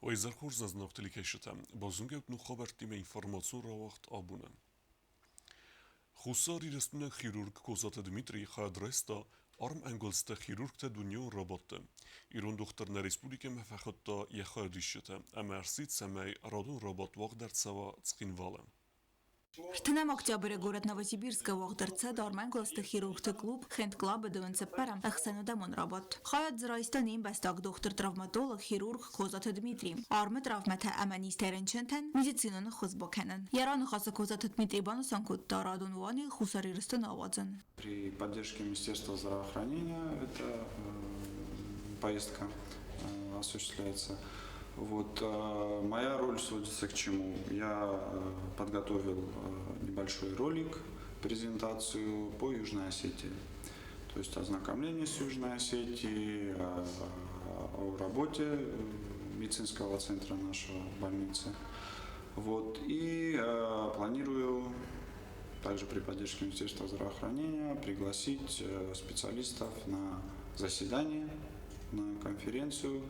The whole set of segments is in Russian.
وإذا زنافتلك الشتاء بازنجة نخابرتي من إنفورماسيون روقت أبونا خساري رسمنا خيرورg كوزات دميتري خاد رستا أرم أنجلستا خيرورg تا دنيا رابطة إيران دخترنا ريسبوليكا مفاخدتا يخاد الشتاء أما أرسيد سماي رادون رابط واقدر سوا تسقين والا Штанам октября город Новосибирска вахтарца дарман гласты хирургты клуб хенд клаба дыванцы парам ахсану дамон работ. Хаят зрайстанин бастак доктор травматолог хирург Козат Дмитрий. Армы травмата аманистерен чентен медицинаны хузбокенен. Яраны хаса Козат Дмитрий банусан кут тарадун вани хусариристын авадзан. При поддержке Министерства здравоохранения эта поездка осуществляется. Вот, моя роль сводится к чему? Я подготовил небольшой ролик, презентацию по Южной Осетии. То есть ознакомление с Южной Осетией, о работе медицинского центра нашей больницы. Вот, и планирую также при поддержке Министерства здравоохранения пригласить специалистов на заседание, на конференцию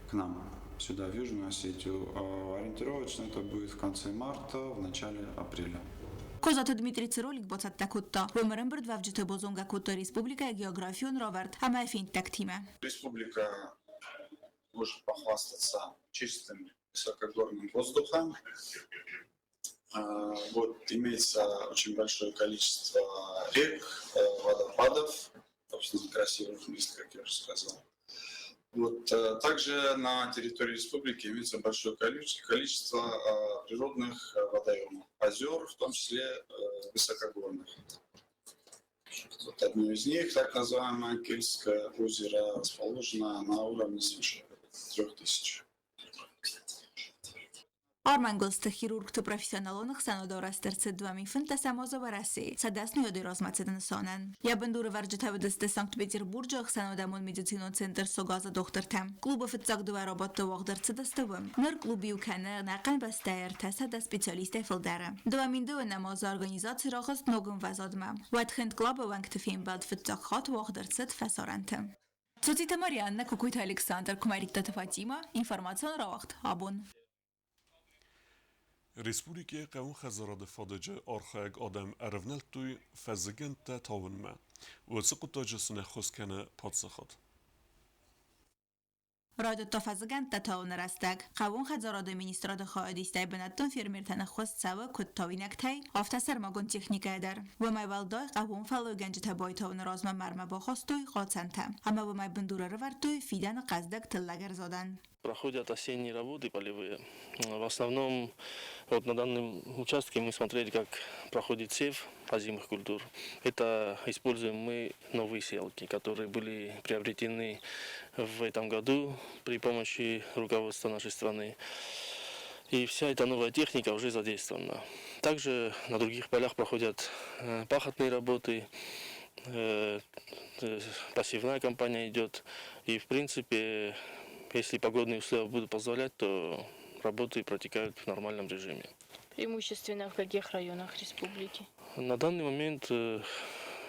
к нам. Сюда, в Южную Осетию. Ориентировочно это будет в конце марта, в начале апреля. Козат Дмитрий Циролик боцат такутта. Вымерен брдвавджите бозонга кутта республика географию Роберт. Ама эфин тактиме. Республика может похвастаться чистым высокогорным воздухом. Вот, имеется очень большое количество рек, водопадов, собственно, красивых мест, как я уже сказал. Вот, также на территории республики имеется большое количество природных водоемов, озер, в том числе высокогорных. Вот одно из них, так называемое Кельтское озеро, расположено на уровне свыше 3000. Арман гласты хирургты профессионалонных санодорастерцы двами финта самозавараси. Садасну йоды размацедан сонен. Я бендуры варджета выдасты Санкт-Петербурджах санодамон медицину центр согаза доктортам. Клубов ицак два работа вахдарцы дастывым. Ныр клуби уканы нақан бастайр тасада специалисты филдара. Два миндуы намаза организации рахас ногын вазадма. Ватхент клаба ванктыфин бад фитцак хат вахдарцы фасоранты. Социта Марианна Кукуйта Александр Кумарикта Фатима. Информацион равахт. Абун. Республика قوم خزارات فادجة أرخاق آدم أرفنال توی فزگن تا تاون ما و سقط تاجسن خسکنه پادسخات. رادو تفازگان تتاون رستگ قوون خزارات مینیستراد خواهدیسته بناتون فیرمیرتن خواست سوا کد تاوینک تای آفتا سرماگون تکنیکه در و مای والدای قوون فلو گنج تبای تاون رازم مرمه با خواستوی قاطسنتم اما و مای بندوره رو ورتوی فیدن قصدک تلگر زادن. Проходят осенние работы полевые. В основном вот на данном участке мы смотрели, как проходит сев озимых культур. Это используем мы новые сеялки, которые были приобретены в этом году при помощи руководства нашей страны. И вся эта новая техника уже задействована. Также на других полях проходят пахотные работы, посевная кампания идет. И в принципе, если погодные условия будут позволять, то работы протекают в нормальном режиме. Преимущественно в каких районах республики? На данный момент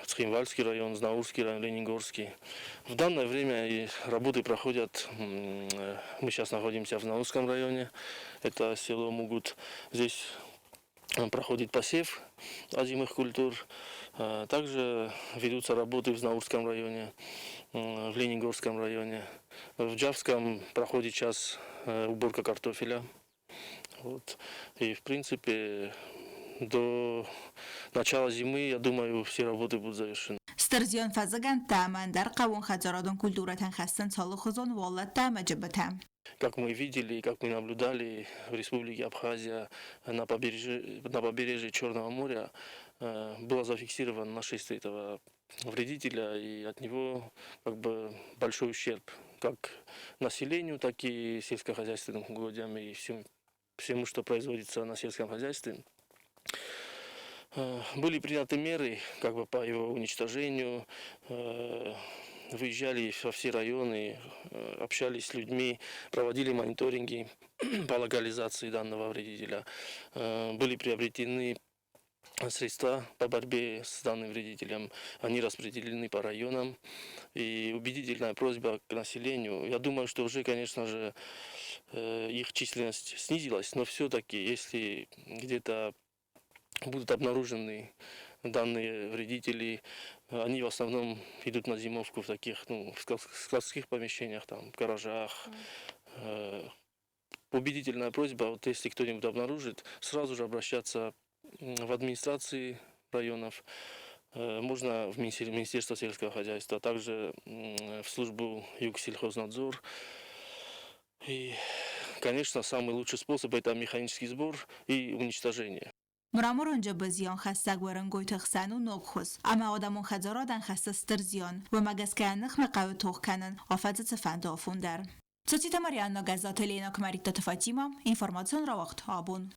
Цхинвальский район, Знаурский район, Ленингорский. В данное время работы проходят, мы сейчас находимся в Знаурском районе, это село Мугут. Здесь проходит посев озимых культур. Также ведутся работы в Знаурском районе, в Ленингорском районе. В Джавском проходит сейчас уборка картофеля. Вот. И в принципе до начала зимы, я думаю, все работы будут завершены. Старзион фазаган таман дар қавун хазарадон культурatan хастан салухозон воллата маджабата. Как мы видели, как мы наблюдали в Республике Абхазия на побережье Черного моря было зафиксировано нашествие этого вредителя, и от него как бы большой ущерб как населению, так и сельскохозяйственным угодьям и всему, что производится на сельском хозяйстве. Были приняты меры как бы по его уничтожению. Выезжали во все районы, общались с людьми, проводили мониторинги по локализации данного вредителя. Были приобретены средства по борьбе с данным вредителем, они распределены по районам. И убедительная просьба к населению. Я думаю, что уже, конечно же, их численность снизилась, но все-таки, если где-то будут обнаружены данные вредители, они в основном идут на зимовку в таких, в складских помещениях, там, в гаражах. Убедительная просьба, вот если кто-нибудь обнаружит, сразу же обращаться в администрации районов, можно в Министерство сельского хозяйства, также в службу Югсельхознадзор. И, конечно, самый лучший способ – это механический сбор и уничтожение. مرامور اونجا بزیان خستگ ورن گوی تخسن و نبخوز اما آدمون خزارادن خسته ستر زیان و مگس که نخم قوی توخ کنن آفت تفند آفوندر Soțita Marianna Gazzatelina Kmarikta Fatima, informațion ra vaqt abun.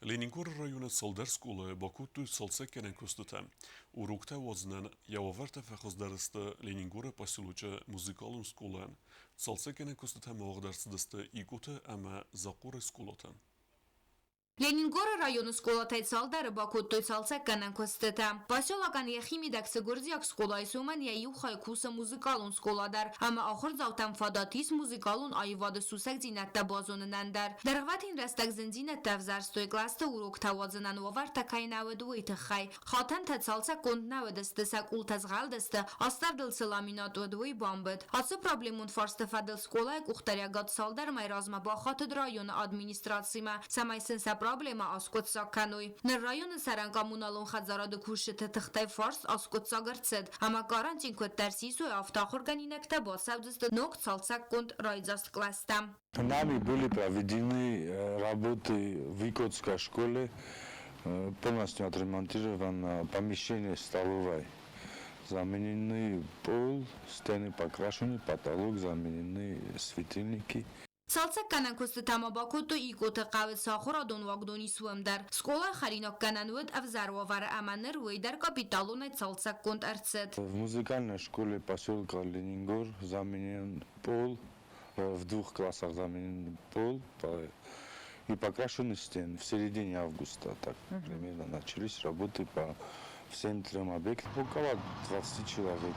Ленингор районы Солдар скулы Бакуту Солсекенен кустута. Урукта вознан яваверта фахоздарыста Ленингора поселуча музыкалун скулан. Солсекенен кустута мағдарсыдыста игута ама Закуры скулота. Ленингора району сколотай салдары Бакуту Солсекенен кустута. Поселокан яхимидак сигурзияк скулай суман я юхай куса музыкалун скуладар. Ама ахыр завтан фадатис музыкалун айвады сусак зинатта базонынандар. Даргватин растак зинзинатта взарстой гласта урукта вазынан ваварта кайнаваду итхай. Хатан та Солсек конд навадысты сак ултазгалдысты. Астардыл саламинат вадуи бомбит. Асы проблемун фарстафадыл сколай кухтарягат салдар май разма бахатыд район администрацияма. Самайсын са проблема аскот саккануй. Нер район саран коммуналун хазарады кушыты тыхтай фарс аскот сагарцед. Ама карантин кот терсису автахор ганинекта басавдысты ног Солсек конд райзаст класта. Нами были проведены работы в Викотской школе, полностью отремонтировано помещение столовой. Заменены пол, стены покрашены, потолок, заменены светильники. Солсек канан кусты тама Бакуту икоты қавы сахура дон вагдони суымдар. Скола харинок канан вуд авзарвавар аманыр вейдар капиталунай Солсек конд арцет. В музыкальной школе поселка Ленингор заменен пол, в 2 классах заменен пол и покрашены стены. В середине августа так примерно начались работы по всем 3 объектам. Около 20 человек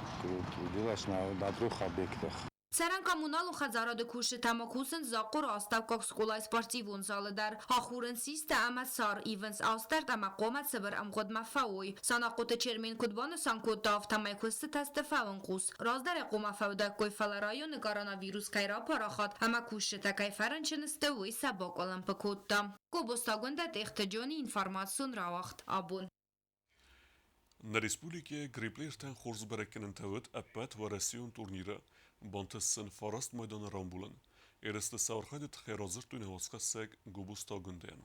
трудилось на 3 объектах. Саран коммуналу хазарады куши тамакусын зақур аставкак сколай спортивун залыдар. Ахурын систа ама сар ивенс астард ама қомат сыбыр амгод мафауй. Санақуты чермен кудбаны санкута автамай кусты тасты фаун қус. Раздар қома фауда койфала районы коронавирус кайра парахат ама куши такай фаранчынысты уй сабок олымпы кутта. Кобостагундат ихтиджони информацион равахт абун. На республике Гриплертен Хорсберекенен тавыт аппат варасион турнира Бантысын Фараст майданы рамбулын. Эресті саурхады тхеразыр туневасқасек Губустагунден.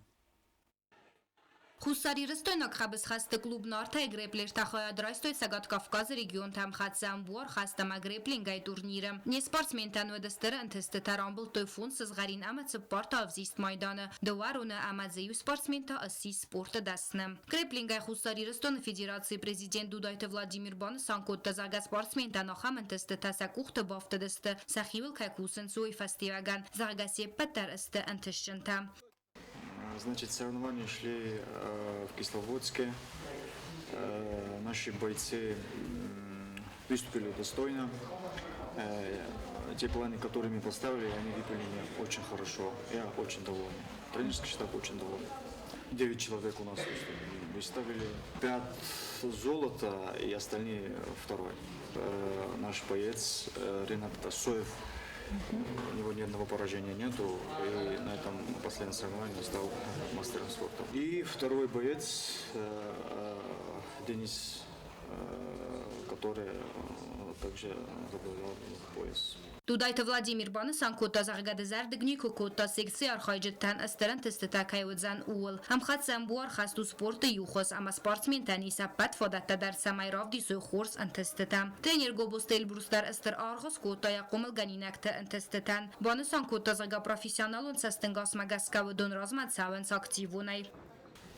Хусари рыстойнак хабыс хасты клуб нартай греплер тахая драйстой сагат Кавказ регион там хатсам буар хастама греплингай турниры. Не спортсмен ведестер антесты тарамбул тойфун сызгарин амат спорта авзист майданы. Дуаруна амадзею спортсмента асси спорта дасны. Греплингай Хусари рыстойны федерации президент Дудайты Владимир Баны санкотта зага спортсмента нахам антесты тасак ухты бафтадысты. Сахивыл кайкусын суй фестиваган. Зага сеппаттар асты антешчента. Значит, соревнования шли в Кисловодске. Наши бойцы выступили достойно. Те планы, которые мы поставили, они выполнены очень хорошо. Я очень доволен. Тренерский штаб очень доволен. 9 человек у нас выставили. 5 золота и остальные 2. Наш боец Ренат Тасоев. У него ни одного поражения нету, и на этом последнем соревновании стал мастером спорта. И 2 боец Денис, который также забрал пояс. Дудайты Владимир Баны санкота загады зардыгни кукота секция архайджеттан астеран тестета кайвудзан уыл. Амхатсан буар хасту спорта юхос, ама спортсмен тани саппат фодатта дар самай равди сой хорс антестета. Тренер Гобустел Брустар астер архос кота якумыл ганинакта антестетан. Баны санкота зага профессионалун састынгас магаскавы дон размат савенс активунай.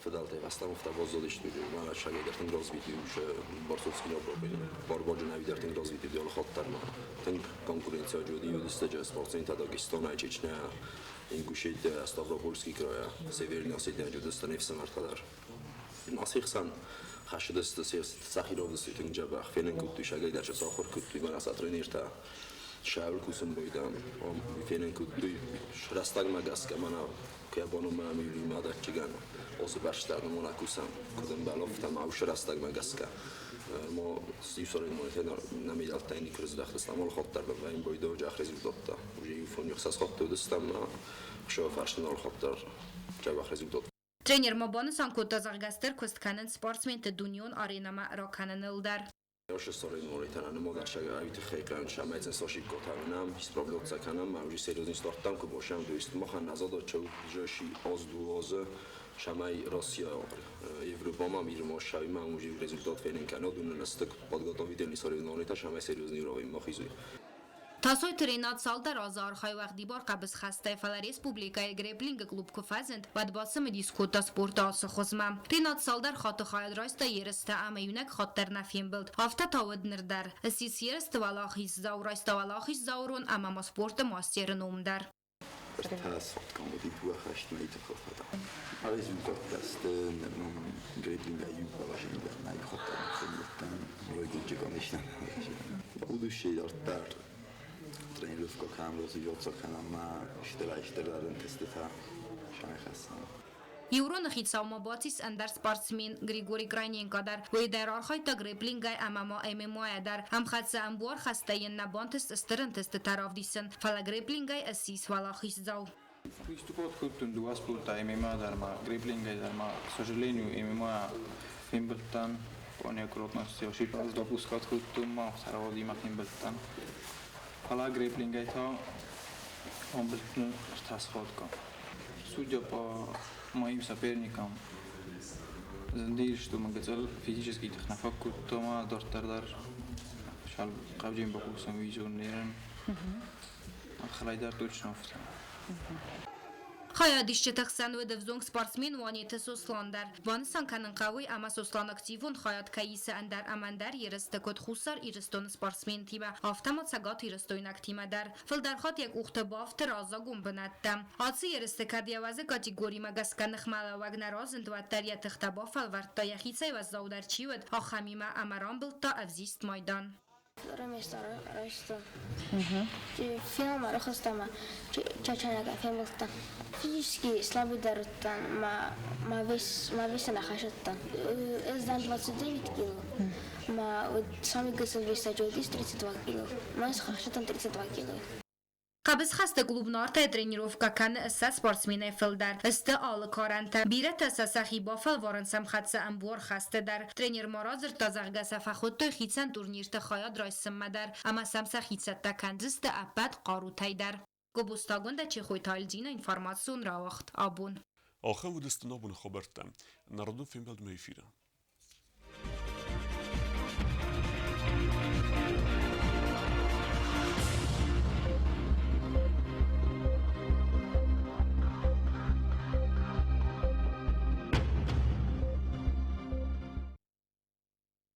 Fedaltej zastanów bozolić, ma na szagę ten rozwity już borsowski obroby, barbarze nawider ten rozwity dial hottarna, ten konkurencja jodi judystydzie sportcenta Dagestana i Czecznia, Ingushetia, Stavropolski kraja, Severna Ossetia judystany w Samarkandar. Nasihsan xashidist saxirovdisi ten jabah fenen kuttu shagay dar soxor kuttu manasa trenirta shaul kusum boydam fenen kuttu rastag magaska mana kebonu mamili madakchigan osu bashtar monakusam kudem balov tam au rastag magaska mo sisorin moneten namidal tayni kriz daxlistamol xottar va in boydo jaxriz dotda uje ufon yoxsas xotto dostam xo farshnol xottar jabah rezultat. Trener Mobon Sankutazargaster Kustkanen sportsmente Dunion Arenama Rokanen Ildar. Još sorry morate na moda čega ajte hekran šamajcen soši kotanam ispravljot kanam a už seriozno startam ko bošam do ist mohan nazad čo žeši ozduoze šamaj Rosja Evropa ma mir mošaj ma už rezultat fenen kanal do nastak podgotovitelni соревнования šamaj seriozny rovim mohizu. Tasoj trenat salda razar xay vaqti bor qabz xasta fala respublikaya grappling klub kufazent vad basım diskuta sporta ası xuzma. Trenat saldar xatı xayad rasta yerista ama yunak xattar nafim bild. Hafta tavud nirdar. Sis yerist valaxis zaur rasta valaxis zaurun ama ma sporta masterin umdar. Tasot kan vi inte vara helt med i kofta. Resultat testen grappling ayuba başında nay xattar nafim bild. Roygunca konuştan. Bu şeyler der. Trenirowka kamrozy yoca kanama iştirakçıların testita şahsına. Euron xitsavma batis andar sportsmen Grigori Kranyenko dar ve der arxayta grappling MMA MMA dar am xatsa ambor xastayin nabantis stirintist taraf disin fala grappling assis fala xizau. Приступот к два спорта ММА дарма, грэплинга дарма, к сожалению, ММА Фимблтон по неаккуратности ошибалась допускать к тума, второго дима Фимблтон. Фала грэплинга это он был стасходка. Судя по моим соперникам, зандир, что мы говорили, физически технофак тума, дортардар, шал قبجين بقوسم ويزونيرن. خلايدار точно в том. Xayad işçi ve devzong sportsmen vaniyeti soslandar. Van sankanın qavi ama soslan aktivun xayad kayisi andar amandar yeriste kod xusar iriston sportsmen tima. Avtamat sagat iristoyn aktima dar. Fildarxat yak uxta bafter azagum binatta. Atsi yeriste kadiyavaze kategori magaskan xmala wagnarazend و تریت اختبافل ورتا یخیسه و زودر چیود آخمیمه امران بلتا افزیست مایدان. Финал Марохостама, Чачанага, Фемилтон. Физически слабый даруттан, ма веса нахашаттан. Эздан 29 кило. Самый гасал веса джодис 32 кило. Ма хашаттан 32 кило. Qabız xasta klubnarta trenirovka kan issa sportsmene fildar. Ista alı karanta. Biret issa sahiba fil varansam xatsa ambor xasta dar. Trener marazır tazarga safa xudto xitsan turnirta xayad raysim madar. Ama samsa xitsatta kandista apad qarutay dar. Gobustagunda çexoy talcina informasyon rawaxt abun. آخر ودستنا بون خبرتم. نردون فیلم بلد میفیرم.